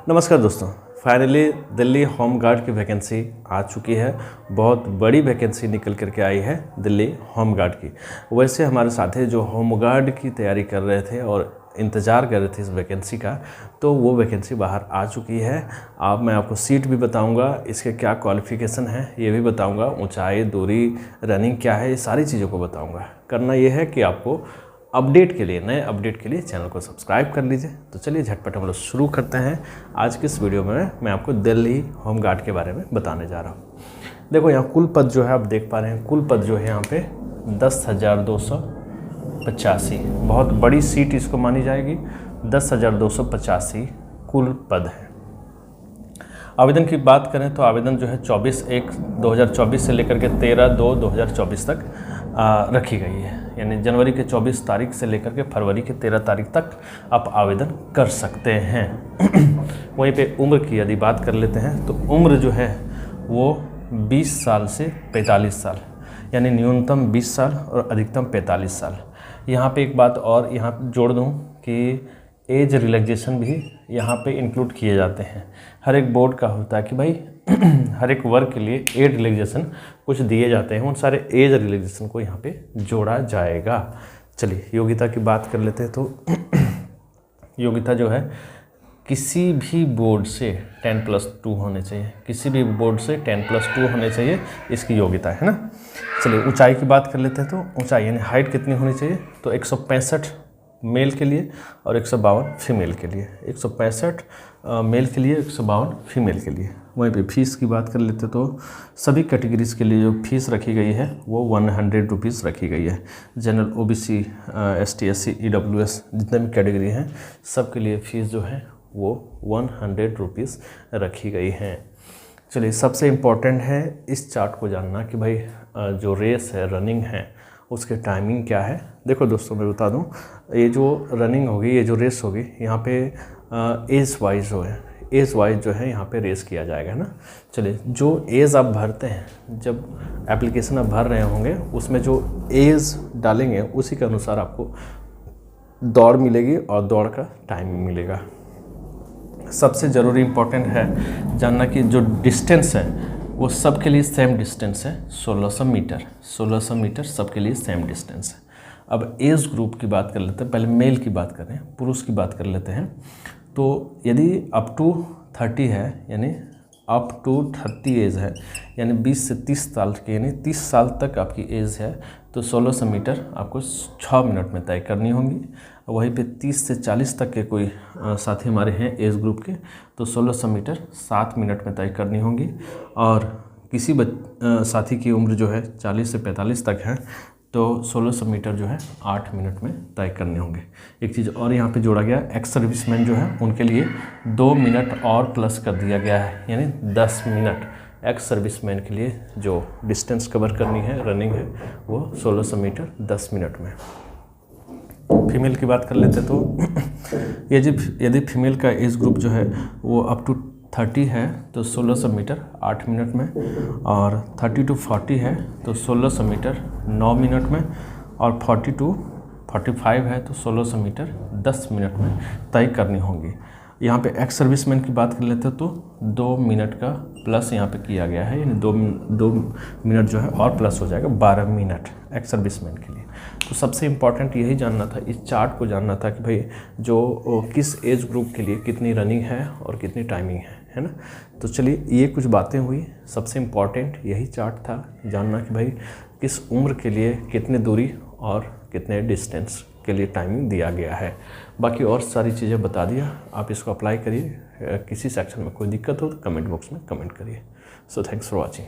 नमस्कार दोस्तों, finally Delhi home guard की वैकेंसी आ चुकी है। बहुत बड़ी वैकेंसी निकल करके आई है दिल्ली होम गार्ड की। वैसे हमारे साथी जो होम गार्ड की तैयारी कर रहे थे और इंतज़ार कर रहे थे इस वैकेंसी का, तो वो वैकेंसी बाहर आ चुकी है। अब मैं आपको सीट भी बताऊंगा, इसके क्या क्वालिफ़िकेशन है ये भी बताऊंगा, ऊंचाई, दूरी, रनिंग क्या है, ये सारी चीज़ों को बताऊंगा। करना ये है कि आपको अपडेट के लिए, नए अपडेट के लिए चैनल को सब्सक्राइब कर लीजिए। तो चलिए झटपट हम लोग शुरू करते हैं। आज की इस वीडियो में मैं आपको दिल्ली होम गार्ड के बारे में बताने जा रहा हूँ। देखो यहाँ कुल पद जो है आप देख पा रहे हैं, कुल पद जो है यहाँ पे 10,285, बहुत बड़ी सीट इसको मानी जाएगी। 10,285 कुल पद है। आवेदन की बात करें तो आवेदन जो है 24/1/2024 से लेकर के 13/2/2024 तक रखी गई है। यानी जनवरी के 24 तारीख से लेकर के फरवरी के 13 तारीख तक आप आवेदन कर सकते हैं। वहीं पे उम्र की यदि बात कर लेते हैं तो उम्र जो है वो 20 साल से 45 साल, यानी न्यूनतम 20 साल और अधिकतम 45 साल। यहाँ पे एक बात और यहाँ जोड़ दूँ कि एज रिलैक्सेशन भी यहाँ पे इंक्लूड किए जाते हैं। हर एक बोर्ड का होता है कि भाई हर एक वर्ग के लिए एज रिलैक्सेशन कुछ दिए जाते हैं, उन सारे एज रिलैक्सेशन को यहाँ पे जोड़ा जाएगा। चलिए योग्यता की बात कर लेते हैं। तो योग्यता जो है किसी भी बोर्ड से 10+2 होने चाहिए, किसी भी बोर्ड से 10+2 होने चाहिए, इसकी योग्यता है ना। चलिए ऊंचाई की बात कर लेते हैं। तो ऊंचाई यानी हाइट कितनी होनी चाहिए, तो 165 मेल के लिए और 152 फीमेल के लिए। 165 मेल के लिए, 152 फीमेल के लिए। वहीं पे फीस की बात कर लेते तो सभी कैटेगरीज़ के लिए जो फीस रखी गई है वो 100 रुपीज़ रखी गई है। General, OBC, ST, SC, EWS जितने भी कैटेगरी हैं सब के लिए फ़ीस जो है वो 100 रुपीज़ रखी गई हैं। चलिए सबसे इम्पॉर्टेंट है इस चार्ट को जानना कि भाई जो रेस है, रनिंग है, उसके टाइमिंग क्या है। देखो दोस्तों मैं बता दूं, ये जो रनिंग होगी, ये जो रेस होगी, यहाँ पे एज वाइज जो है यहाँ पे रेस किया जाएगा, है ना। चलिए जो एज आप भरते हैं, जब एप्लीकेशन आप भर रहे होंगे उसमें जो एज डालेंगे उसी के अनुसार आपको दौड़ मिलेगी और दौड़ का टाइमिंग मिलेगा। सबसे ज़रूरी इम्पोर्टेंट है जानना कि जो डिस्टेंस है वो सबके लिए सेम डिस्टेंस है, 1600 मीटर। 1600 मीटर सबके लिए सेम डिस्टेंस है। अब एज ग्रुप की बात कर लेते हैं। पहले मेल की बात करें, पुरुष की बात कर लेते हैं। तो यदि अप टू 30 है, यानी अप टू 30 एज है, यानी 20 से 30 साल के, यानी 30 साल तक आपकी एज है, तो 1600 मीटर आपको 6 मिनट में तय करनी होगी। वहीं पे 30 से 40 तक के कोई साथी हमारे हैं एज ग्रुप के, तो 1600 मीटर 7 मिनट में तय करनी होगी। और किसी साथी की उम्र जो है 40 से 45 तक है, तो 1600 मीटर जो है 8 मिनट में तय करने होंगे। एक चीज़ और यहाँ पे जोड़ा गया, एक्स सर्विसमैन जो है उनके लिए 2 मिनट और प्लस कर दिया गया है, यानी 10 मिनट एक्स सर्विसमैन के लिए जो डिस्टेंस कवर करनी है, रनिंग है, वो 1600 मीटर 10 मिनट में। फीमेल की बात कर लेते तो यदि फीमेल का एज ग्रुप जो है वो अप टू 30 है तो 1600 मीटर 8 मिनट में, और 30 to 40 है तो 1600 मीटर 9 मिनट में, और 40 to 45 है तो 1600 मीटर 10 मिनट में तय करनी होगी। यहाँ पे एक्स सर्विसमैन की बात कर लेते हैं तो 2 मिनट का प्लस यहाँ पे किया गया है, यानी 2 मिनट जो है और प्लस हो जाएगा, 12 मिनट एक्स सर्विसमैन के लिए। तो सबसे इम्पॉर्टेंट यही जानना था, इस चार्ट को जानना था कि भाई जो किस एज ग्रुप के लिए कितनी रनिंग है और कितनी टाइमिंग है ना। तो चलिए ये कुछ बातें हुई, सबसे इम्पॉर्टेंट यही चार्ट था जानना कि भाई किस उम्र के लिए कितनी दूरी और कितने डिस्टेंस के लिए टाइमिंग दिया गया है। बाकी और सारी चीज़ें बता दिया, आप इसको अप्लाई करिए। किसी सेक्शन में कोई दिक्कत हो तो कमेंट बॉक्स में कमेंट करिए। So thanks for watching.